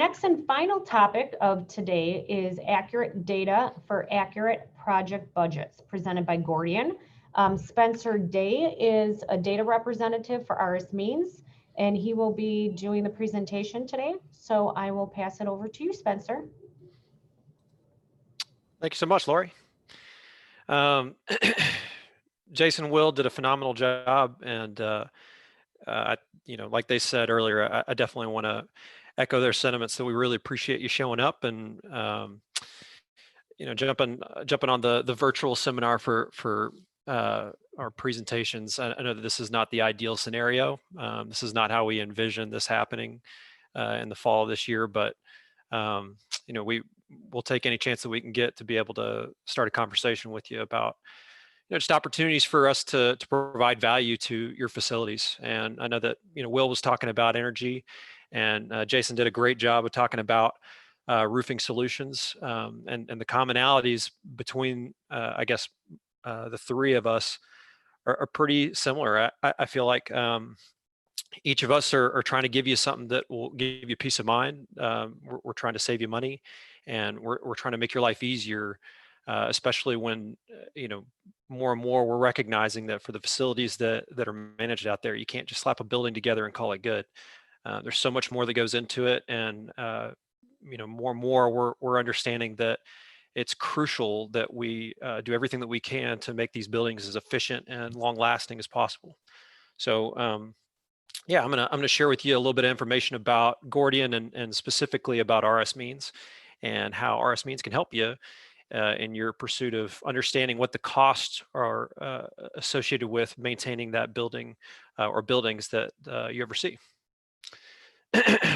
next and final topic of today is accurate data for accurate project budgets, presented by Gordian. Spencer Day is a data representative for RS Means, and he will be doing the presentation today. So I will pass it over to you, Spencer. Thank you so much, Lori. Jason and Will did a phenomenal job, and like they said earlier, I definitely want to echo their sentiments that we really appreciate you showing up and jumping on the virtual seminar for our presentations. I know that this is not the ideal scenario. This is not how we envision this happening in the fall of this year, but we'll take any chance that we can get to be able to start a conversation with you about just opportunities for us to provide value to your facilities. And I know that Will was talking about energy, and Jason did a great job of talking about roofing solutions, and the commonalities between the three of us are pretty similar. I feel like each of us are trying to give you something that will give you peace of mind. We're trying to save you money, and we're trying to make your life easier, especially when more and more we're recognizing that for the facilities that are managed out there, you can't just slap a building together and call it good. There's so much more that goes into it, and more and more we're understanding that it's crucial that we do everything that we can to make these buildings as efficient and long lasting as possible. So yeah, I'm gonna share with you a little bit of information about Gordian and specifically about RS Means and how RS Means can help you in your pursuit of understanding what the costs are associated with maintaining that building or buildings that you oversee.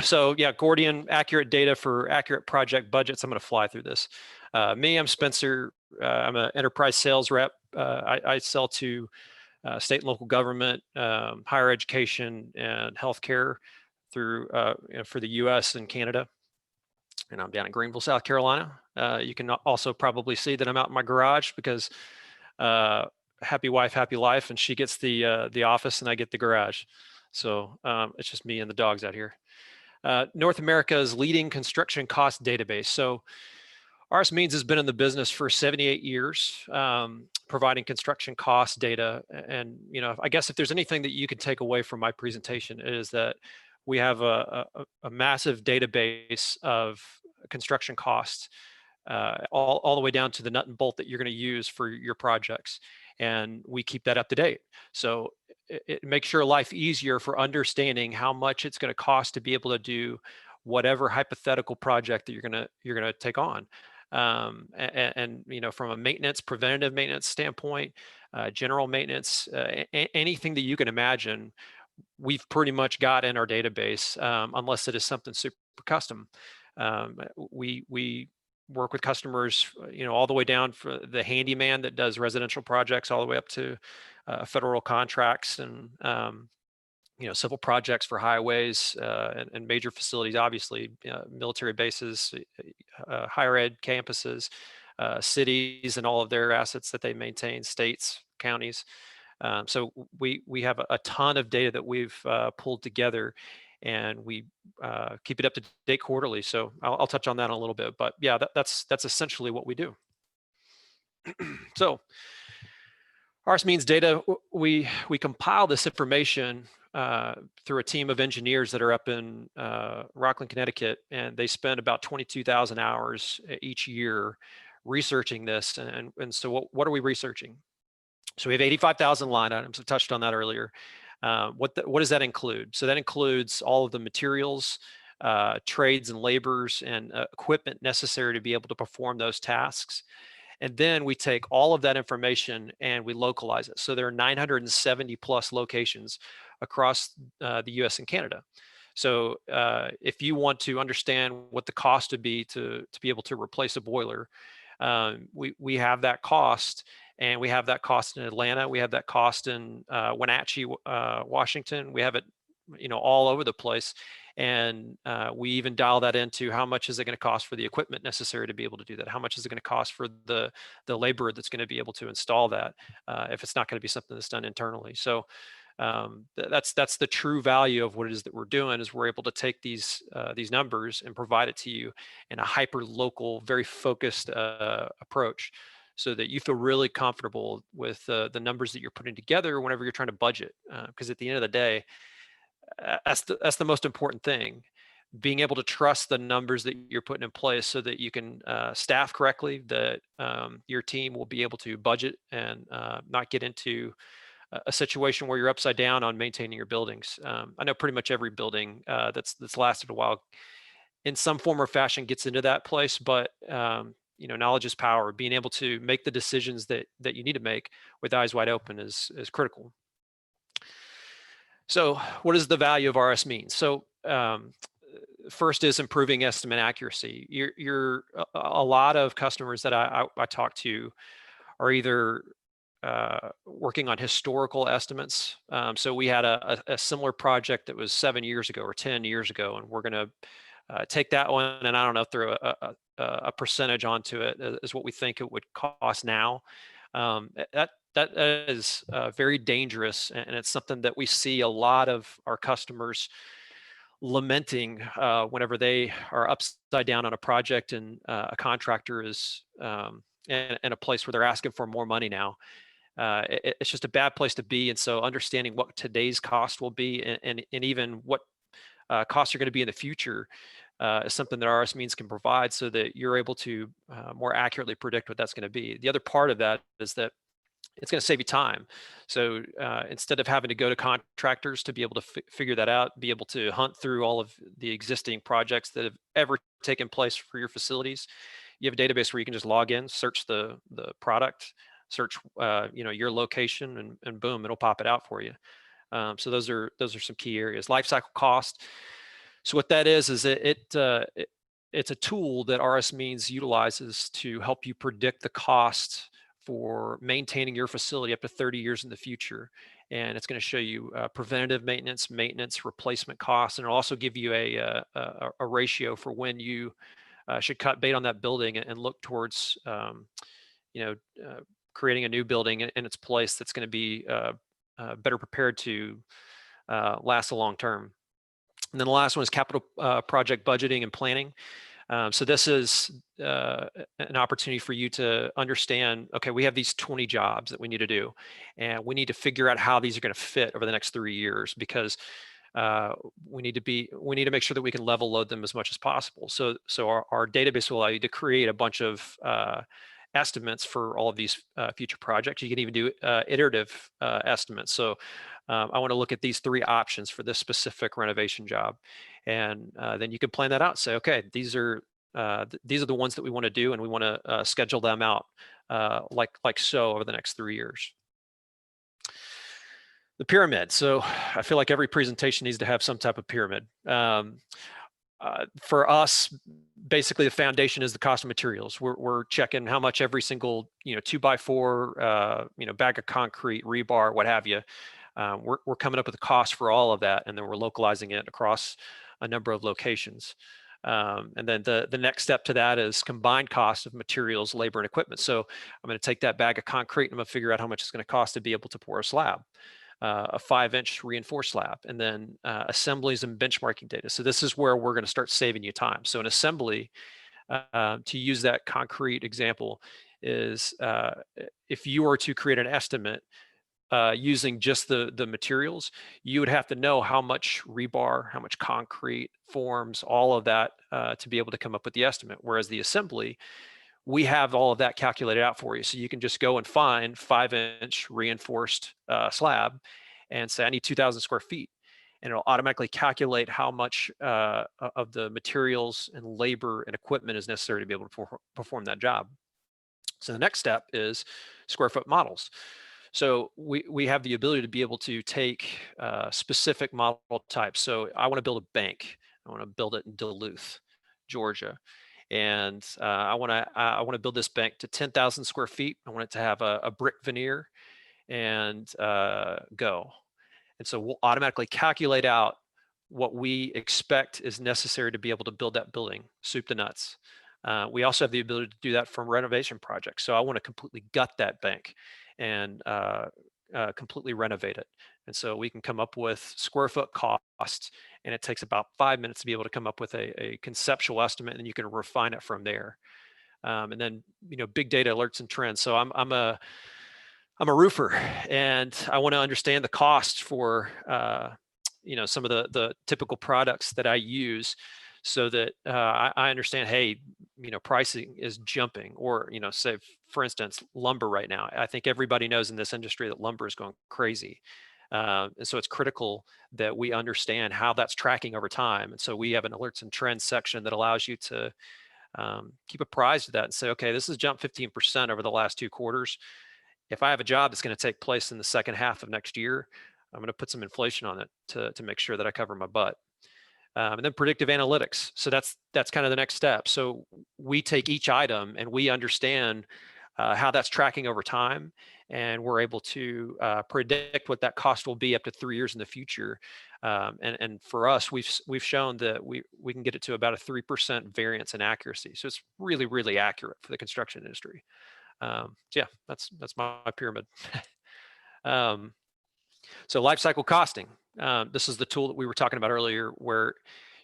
So yeah, Gordian, accurate data for accurate project budgets. I'm going to fly through this. I'm Spencer. I'm an enterprise sales rep. I sell to state and local government, higher education, and healthcare through for the U.S. and Canada. And I'm down in Greenville, South Carolina. You can also probably see that I'm out in my garage because happy wife, happy life, and she gets the office and I get the garage. So it's just me and the dogs out here. North America's leading construction cost database. So RS Means has been in the business for 78 years, providing construction cost data. And I guess if there's anything that you can take away from my presentation, it is that we have a massive database of construction costs, all the way down to the nut and bolt that you're going to use for your projects. And we keep that up to date. So it makes your life easier for understanding how much it's going to cost to be able to do whatever hypothetical project that you're going to take on. And from a preventative maintenance standpoint, general maintenance, anything that you can imagine, we've pretty much got in our database, unless it is something super custom. We work with customers, all the way down for the handyman that does residential projects, all the way up to federal contracts and civil projects for highways and major facilities, obviously military bases, higher ed campuses, cities, and all of their assets that they maintain, states, counties. So we have a ton of data that we've pulled together, and we keep it up to date quarterly. So I'll touch on that in a little bit, but yeah, that's essentially what we do. So RS Means data, we compile this information through a team of engineers that are up in Rockland, Connecticut, and they spend about 22,000 hours each year researching this. And so what are we researching? So we have 85,000 line items. I touched on that earlier. What does that include? So that includes all of the materials, trades and labors, and equipment necessary to be able to perform those tasks. And then we take all of that information and we localize it. So there are 970 plus locations across the US and Canada. So if you want to understand what the cost would be to be able to replace a boiler, we have that cost. And we have that cost in Atlanta. We have that cost in Wenatchee, Washington. We have it, all over the place. And we even dial that into how much is it going to cost for the equipment necessary to be able to do that? How much is it going to cost for the labor that's going to be able to install that if it's not going to be something that's done internally? So That's the true value of what it is that we're doing, is we're able to take these numbers and provide it to you in a hyper local, very focused approach, so that you feel really comfortable with the numbers that you're putting together whenever you're trying to budget. Because at the end of the day, that's the most important thing. Being able to trust the numbers that you're putting in place so that you can staff correctly, that your team will be able to budget and not get into a situation where you're upside down on maintaining your buildings. I know pretty much every building that's lasted a while in some form or fashion gets into that place, but knowledge is power. Being able to make the decisions that you need to make with eyes wide open is critical. So what does the value of RS mean? So first is improving estimate accuracy. A lot of customers that I talk to are either working on historical estimates. So we had a similar project that was 7 years ago or 10 years ago, and we're going to take that one, and I don't know, throw a percentage onto it as what we think it would cost now. That is very dangerous, and it's something that we see a lot of our customers lamenting whenever they are upside down on a project and a contractor is in a place where they're asking for more money now. It's just a bad place to be. And so understanding what today's cost will be and even what costs are going to be in the future is something that RS Means can provide, so that you're able to more accurately predict what that's going to be. The other part of that is that it's going to save you time. So instead of having to go to contractors to be able to figure that out, be able to hunt through all of the existing projects that have ever taken place for your facilities, you have a database where you can just log in, search the product, search your location, and boom, it'll pop it out for you. So those are some key areas. Lifecycle cost. So what that is it's a tool that RS Means utilizes to help you predict the cost for maintaining your facility up to 30 years in the future. And it's going to show you preventative maintenance, replacement costs, and it'll also give you a ratio for when you should cut bait on that building and look towards creating a new building in its place that's going to be better prepared to last a long term. And then the last one is capital project budgeting and planning. So this is an opportunity for you to understand, okay, we have these 20 jobs that we need to do, and we need to figure out how these are going to fit over the next 3 years, because we need to make sure that we can level load them as much as possible. So our database will allow you to create a bunch of estimates for all of these future projects. You can even do iterative estimates. So I want to look at these 3 options for this specific renovation job, and then you can plan that out. Say, okay, these are the ones that we want to do, and we want to schedule them out like so over the next 3 years. The pyramid. So I feel like every presentation needs to have some type of pyramid. For us, basically the foundation is the cost of materials. We're checking how much every single 2x4 bag of concrete, rebar, what have you. We're coming up with a cost for all of that, and then we're localizing it across a number of locations. And then the next step to that is combined cost of materials, labor, and equipment. So I'm going to take that bag of concrete and I'm going to figure out how much it's going to cost to be able to pour a slab. A 5-inch reinforced slab, and then assemblies and benchmarking data. So this is where we're going to start saving you time. So an assembly, to use that concrete example, is if you were to create an estimate using just the materials, you would have to know how much rebar, how much concrete, forms, all of that to be able to come up with the estimate. Whereas the assembly, we have all of that calculated out for you. So you can just go and find 5-inch reinforced slab and say, I need 2,000 square feet. And it'll automatically calculate how much of the materials and labor and equipment is necessary to be able to perform that job. So the next step is square foot models. So we have the ability to be able to take specific model types. So I want to build a bank. I want to build it in Duluth, Georgia. And I want to build this bank to 10,000 square feet. I want it to have a brick veneer and go. And so we'll automatically calculate out what we expect is necessary to be able to build that building, soup to nuts. We also have the ability to do that from renovation projects. So I want to completely gut that bank and completely renovate it. And so we can come up with square foot costs, and it takes about 5 minutes to be able to come up with a conceptual estimate, and then you can refine it from there. And then, big data alerts and trends. So I'm a roofer, and I want to understand the cost for some of the typical products that I use, so that I understand, hey, pricing is jumping, or say for instance lumber right now. I think everybody knows in this industry that lumber is going crazy. And so it's critical that we understand how that's tracking over time. And so we have an alerts and trends section that allows you to keep apprised of that and say, okay, this has jumped 15% over the last 2 quarters. If I have a job that's going to take place in the second half of next year, I'm going to put some inflation on it to make sure that I cover my butt. And then predictive analytics. So that's kind of the next step. So we take each item and we understand how that's tracking over time, and we're able to predict what that cost will be up to 3 years in the future. And for us, we've shown that we can get it to about a 3% variance in accuracy. So it's really, really accurate for the construction industry. So yeah, that's my pyramid. So life cycle costing. This is the tool that we were talking about earlier, where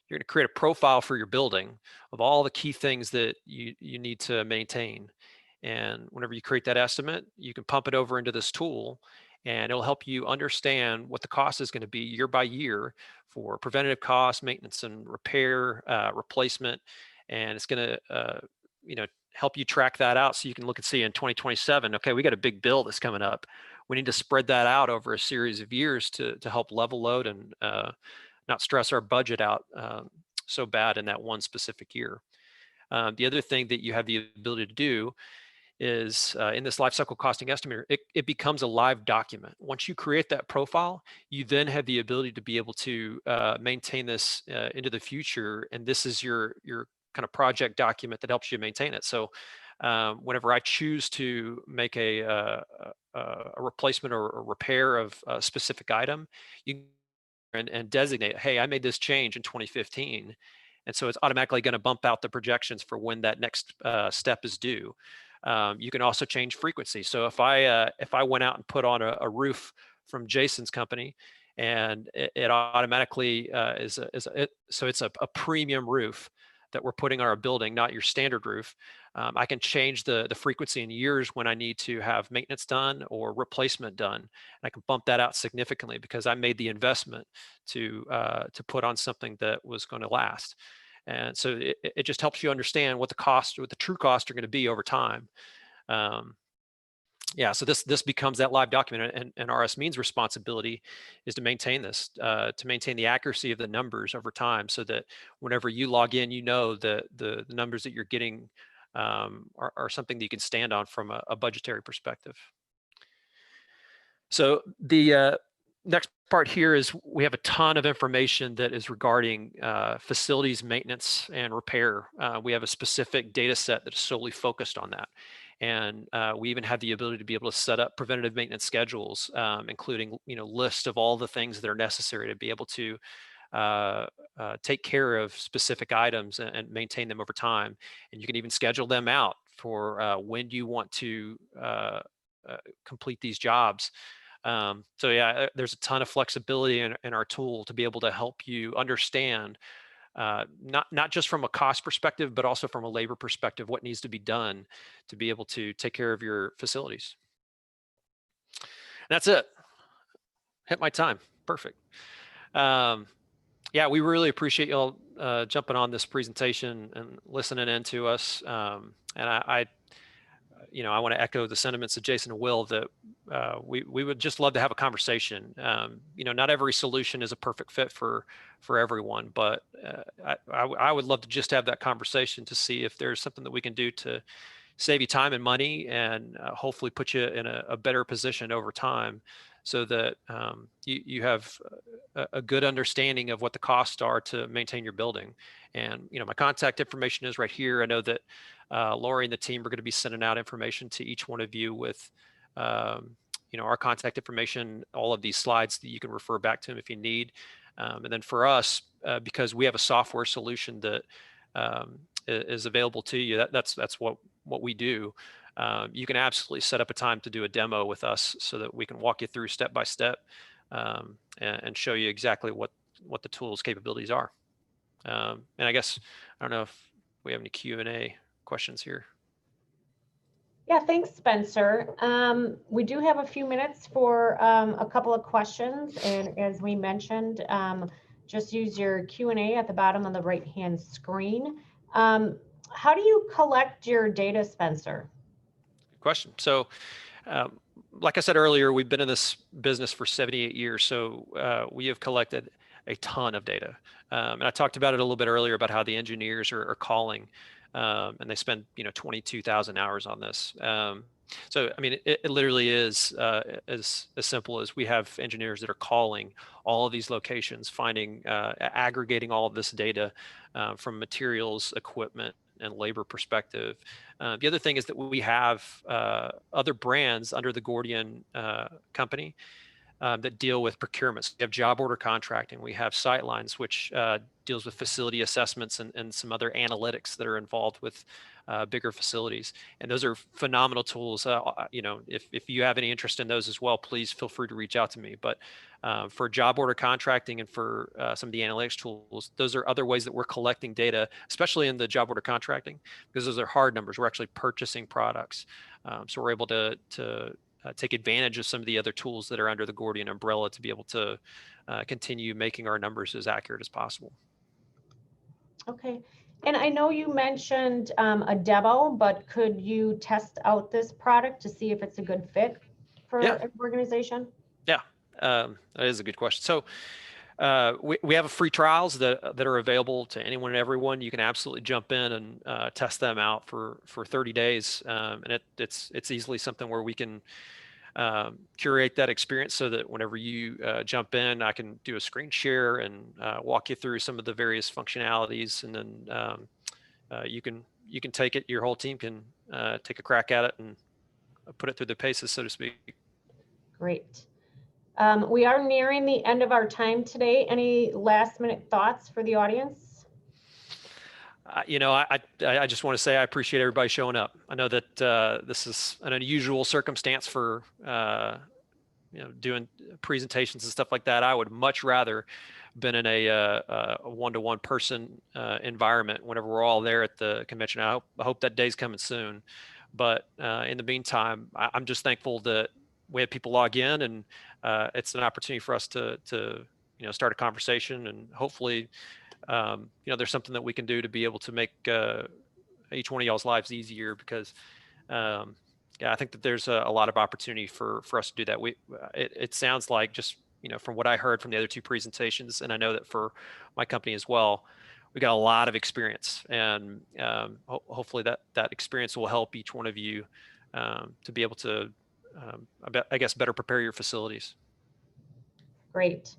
you're going to create a profile for your building of all the key things that you need to maintain. And whenever you create that estimate, you can pump it over into this tool, and it'll help you understand what the cost is going to be year by year for preventative costs, maintenance and repair, replacement. And it's going to, help you track that out, so you can look and see in 2027, okay, we got a big bill that's coming up. We need to spread that out over a series of years to help level load and not stress our budget out so bad in that one specific year. The other thing that you have the ability to do is in this lifecycle costing estimator, it becomes a live document. Once you create that profile, you then have the ability to be able to maintain this into the future. And this is your kind of project document that helps you maintain it. So whenever I choose to make a replacement or a repair of a specific item, you and designate, hey, I made this change in 2015. And so it's automatically going to bump out the projections for when that next step is due. You can also change frequency. So if I went out and put on a roof from Jason's company, and it automatically so it's a premium roof that we're putting on our building, not your standard roof. I can change the frequency in years when I need to have maintenance done or replacement done. And I can bump that out significantly because I made the investment to put on something that was going to last. And so it just helps you understand what the cost, what the true costs are going to be over time. Yeah, so this becomes that live document, and RS Means responsibility is to maintain this, to maintain the accuracy of the numbers over time, so that whenever you log in, you know that the numbers that you're getting are something that you can stand on from a budgetary perspective. So the next part here is we have a ton of information that is regarding facilities maintenance and repair. We have a specific data set that is solely focused on that. And we even have the ability to be able to set up preventative maintenance schedules, including list of all the things that are necessary to be able to take care of specific items and maintain them over time. And you can even schedule them out for when do you want to complete these jobs. So yeah, there's a ton of flexibility in our tool to be able to help you understand, not just from a cost perspective, but also from a labor perspective, what needs to be done to be able to take care of your facilities. And that's it. Hit my time. Perfect. Yeah, we really appreciate y'all jumping on this presentation and listening in to us. And I want to echo the sentiments of Jason and Will that we would just love to have a conversation. Not every solution is a perfect fit for everyone, but I would love to just have that conversation to see if there's something that we can do to save you time and money, and hopefully put you in a better position over time, so that you have a good understanding of what the costs are to maintain your building. And my contact information is right here. I know that Lori and the team are going to be sending out information to each one of you with our contact information, all of these slides that you can refer back to them if you need. And then for us, because we have a software solution that is available to you, that's what we do. You can absolutely set up a time to do a demo with us so that we can walk you through step by step and show you exactly what the tool's capabilities are. And I guess, I don't know if we have any Q&A questions here. Yeah, thanks, Spencer. We do have a few minutes for a couple of questions. And as we mentioned, just use your Q&A at the bottom of the right-hand screen. How do you collect your data, Spencer? Good question. So, like I said earlier, we've been in this business for 78 years, so we have collected a ton of data. And I talked about it a little bit earlier about how the engineers are calling, and they spend 22,000 hours on this. So I mean, it literally is as simple as we have engineers that are calling all of these locations, finding, aggregating all of this data from materials, equipment, and labor perspective. The other thing is that we have other brands under the Gordian company that deal with procurements. We have job order contracting. We have Sightlines, which deals with facility assessments and some other analytics that are involved with bigger facilities. And those are phenomenal tools. If you have any interest in those as well, please feel free to reach out to me. But for job order contracting and for some of the analytics tools, those are other ways that we're collecting data, especially in the job order contracting, because those are hard numbers. We're actually purchasing products. So we're able to take advantage of some of the other tools that are under the Gordian umbrella to be able to continue making our numbers as accurate as possible. Okay. And I know you mentioned a demo, but could you test out this product to see if it's a good fit for an organization? Yeah, that is a good question. So we have free trials that are available to anyone and everyone. You can absolutely jump in and test them out for 30 days. And it's easily something where we can curate that experience so that whenever you jump in, I can do a screen share and walk you through some of the various functionalities, and then you can take it. Your whole team can take a crack at it and put it through the paces, so to speak. Great. We are nearing the end of our time today. Any last minute thoughts for the audience? I just want to say I appreciate everybody showing up. I know that this is an unusual circumstance for doing presentations and stuff like that. I would much rather been in a one-to-one person environment whenever we're all there at the convention. I hope that day's coming soon. But in the meantime, I'm just thankful that we had people log in, and it's an opportunity for us to start a conversation, and hopefully there's something that we can do to be able to make each one of y'all's lives easier, because I think that there's a lot of opportunity for us to do that. It sounds like, just from what I heard from the other two presentations, and I know that for my company as well, we got a lot of experience, and hopefully that experience will help each one of you to be able to I guess better prepare your facilities. Great.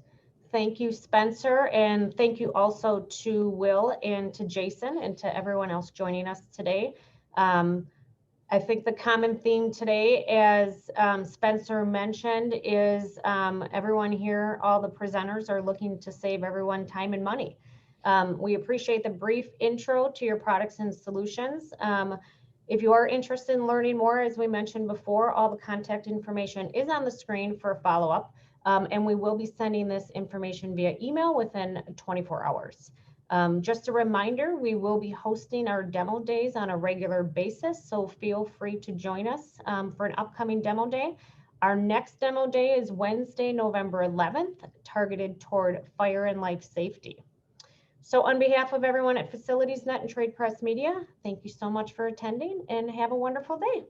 Thank you, Spencer, and thank you also to Will and to Jason and to everyone else joining us today. I think the common theme today, as Spencer mentioned, is everyone here, all the presenters are looking to save everyone time and money. We appreciate the brief intro to your products and solutions. If you are interested in learning more, as we mentioned before, all the contact information is on the screen for follow-up. And we will be sending this information via email within 24 hours. Just a reminder, we will be hosting our demo days on a regular basis, so feel free to join us for an upcoming demo day. Our next demo day is Wednesday, November 11th, targeted toward fire and life safety. So on behalf of everyone at FacilitiesNet and Trade Press Media, thank you so much for attending, and have a wonderful day.